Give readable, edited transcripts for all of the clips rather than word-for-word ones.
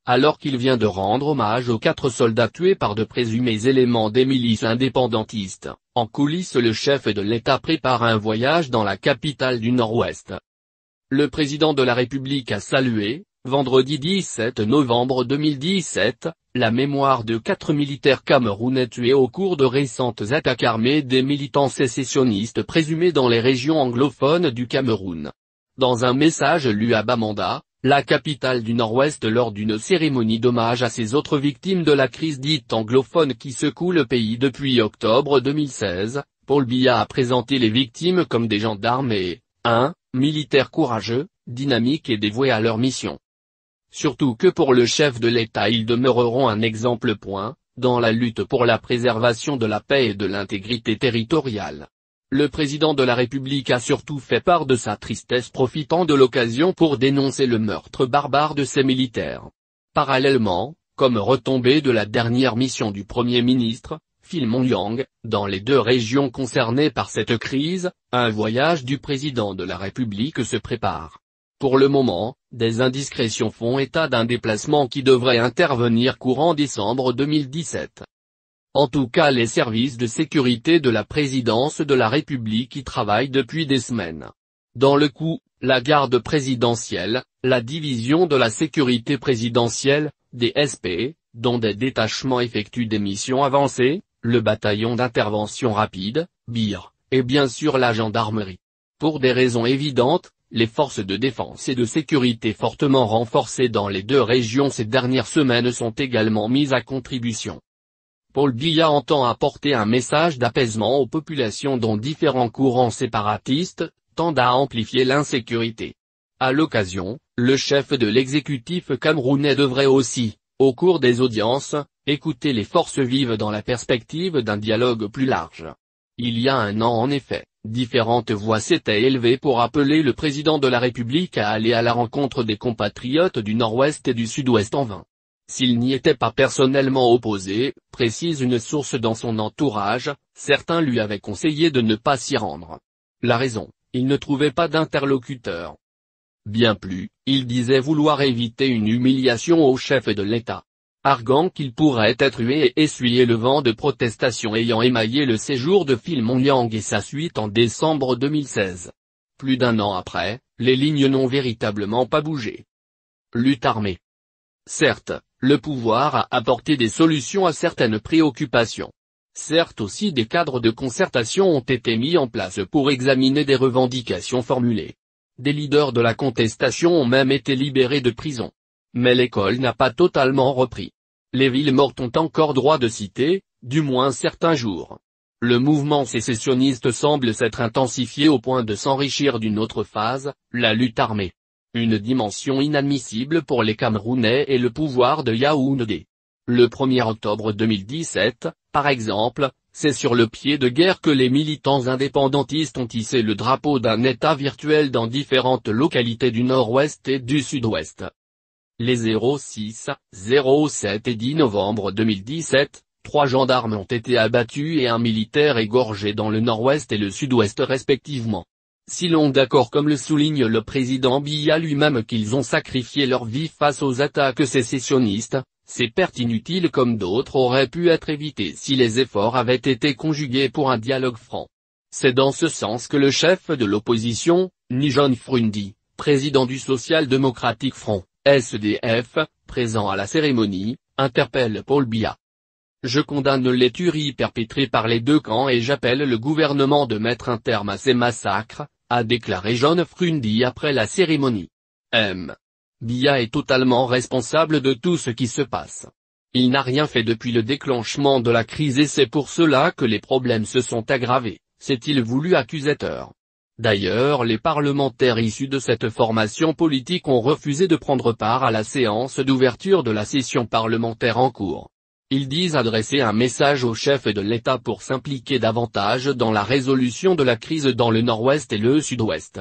alors qu'il vient de rendre hommage aux 4 soldats tués par de présumés éléments des milices indépendantistes. En coulisses, le chef de l'État prépare un voyage dans la capitale du Nord-Ouest. Le président de la République a salué, vendredi 17 novembre 2017, la mémoire de 4 militaires camerounais tués au cours de récentes attaques armées des militants sécessionnistes présumés dans les régions anglophones du Cameroun. Dans un message lu à Bamenda, la capitale du Nord-Ouest, lors d'une cérémonie d'hommage à ces autres victimes de la crise dite anglophone qui secoue le pays depuis octobre 2016, Paul Biya a présenté les victimes comme des gendarmes et, militaires courageux, dynamiques et dévoués à leur mission. Surtout que pour le chef de l'État ils demeureront un exemple dans la lutte pour la préservation de la paix et de l'intégrité territoriale. Le président de la République a surtout fait part de sa tristesse, profitant de l'occasion pour dénoncer le meurtre barbare de ses militaires. Parallèlement, comme retombée de la dernière mission du Premier ministre, Phil Mongyang, dans les 2 régions concernées par cette crise, un voyage du président de la République se prépare. Pour le moment, des indiscrétions font état d'un déplacement qui devrait intervenir courant décembre 2017. En tout cas, les services de sécurité de la présidence de la République y travaillent depuis des semaines. Dans le coup, la garde présidentielle, la division de la sécurité présidentielle, des SP, dont des détachements effectuent des missions avancées, le bataillon d'intervention rapide, BIR, et bien sûr la gendarmerie. Pour des raisons évidentes, les forces de défense et de sécurité fortement renforcées dans les 2 régions ces dernières semaines sont également mises à contribution. Paul Biya entend apporter un message d'apaisement aux populations dont différents courants séparatistes tendent à amplifier l'insécurité. À l'occasion, le chef de l'exécutif camerounais devrait aussi, au cours des audiences, écouter les forces vives dans la perspective d'un dialogue plus large. Il y a un an en effet, différentes voix s'étaient élevées pour appeler le président de la République à aller à la rencontre des compatriotes du Nord-Ouest et du Sud-Ouest en vain. S'il n'y était pas personnellement opposé, précise une source dans son entourage, certains lui avaient conseillé de ne pas s'y rendre. La raison, il ne trouvait pas d'interlocuteur. Bien plus, il disait vouloir éviter une humiliation au chef de l'État, arguant qu'il pourrait être hué et essuyer le vent de protestation ayant émaillé le séjour de Phil Mongyang et sa suite en décembre 2016. Plus d'1 an après, les lignes n'ont véritablement pas bougé. Lutte armée. Certes, le pouvoir a apporté des solutions à certaines préoccupations. Certes aussi des cadres de concertation ont été mis en place pour examiner des revendications formulées. Des leaders de la contestation ont même été libérés de prison. Mais l'école n'a pas totalement repris. Les villes mortes ont encore droit de citer, du moins certains jours. Le mouvement sécessionniste semble s'être intensifié au point de s'enrichir d'une autre phase, la lutte armée. Une dimension inadmissible pour les Camerounais et le pouvoir de Yaoundé. Le 1er octobre 2017, par exemple, c'est sur le pied de guerre que les militants indépendantistes ont hissé le drapeau d'un État virtuel dans différentes localités du Nord-Ouest et du Sud-Ouest. Les 06, 07 et 10 novembre 2017, 3 gendarmes ont été abattus et un militaire égorgé dans le Nord-Ouest et le Sud-Ouest respectivement. Si l'on d'accord comme le souligne le président Biya lui-même qu'ils ont sacrifié leur vie face aux attaques sécessionnistes, ces pertes inutiles comme d'autres auraient pu être évitées si les efforts avaient été conjugués pour un dialogue franc. C'est dans ce sens que le chef de l'opposition, John Frundi, président du Social Democratic Front, SDF, présent à la cérémonie, interpelle Paul Biya. Je condamne les tueries perpétrées par les 2 camps et j'appelle le gouvernement de mettre un terme à ces massacres, a déclaré John Frundi après la cérémonie. Biya est totalement responsable de tout ce qui se passe. Il n'a rien fait depuis le déclenchement de la crise et c'est pour cela que les problèmes se sont aggravés, s'est-il voulu accusateur. D'ailleurs les parlementaires issus de cette formation politique ont refusé de prendre part à la séance d'ouverture de la session parlementaire en cours. Ils disent adresser un message au chef de l'État pour s'impliquer davantage dans la résolution de la crise dans le Nord-Ouest et le Sud-Ouest.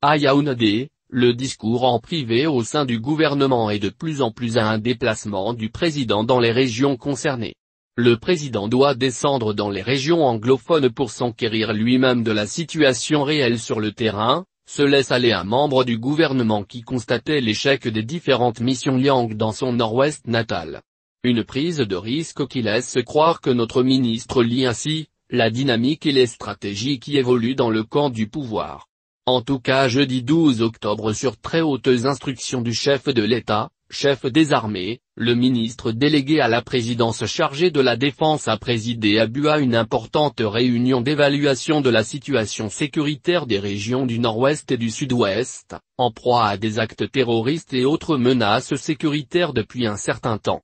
À Yaoundé, le discours en privé au sein du gouvernement est de plus en plus à un déplacement du président dans les régions concernées. Le président doit descendre dans les régions anglophones pour s'enquérir lui-même de la situation réelle sur le terrain, se laisse aller un membre du gouvernement qui constatait l'échec des différentes missions Yang dans son nord-ouest natal. Une prise de risque qui laisse croire que notre ministre lit ainsi la dynamique et les stratégies qui évoluent dans le camp du pouvoir. En tout cas jeudi 12 octobre sur très hautes instructions du chef de l'État, chef des armées, le ministre délégué à la présidence chargé de la défense a présidé à Buea une importante réunion d'évaluation de la situation sécuritaire des régions du nord-ouest et du sud-ouest, en proie à des actes terroristes et autres menaces sécuritaires depuis un certain temps.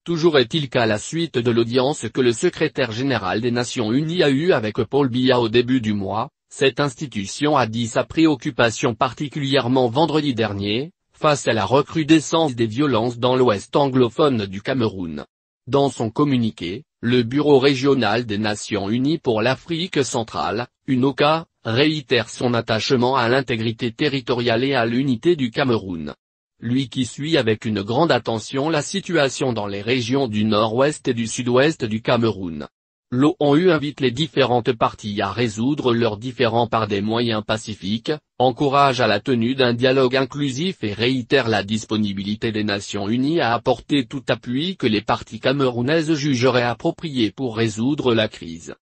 Toujours est-il qu'à la suite de l'audience que le secrétaire général des Nations Unies a eue avec Paul Biya au début du mois, cette institution a dit sa préoccupation particulièrement vendredi dernier, face à la recrudescence des violences dans l'ouest anglophone du Cameroun. Dans son communiqué, le Bureau régional des Nations Unies pour l'Afrique centrale, UNOCA, réitère son attachement à l'intégrité territoriale et à l'unité du Cameroun. Lui qui suit avec une grande attention la situation dans les régions du nord-ouest et du sud-ouest du Cameroun. L'ONU invite les différentes parties à résoudre leurs différends par des moyens pacifiques, encourage à la tenue d'un dialogue inclusif et réitère la disponibilité des Nations Unies à apporter tout appui que les parties camerounaises jugeraient approprié pour résoudre la crise.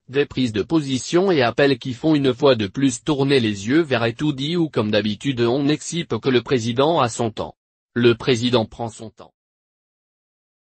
Des prises de position et appels qui font une fois de plus tourner les yeux vers Etoudi où comme d'habitude on excipe que le président a son temps. Le président prend son temps.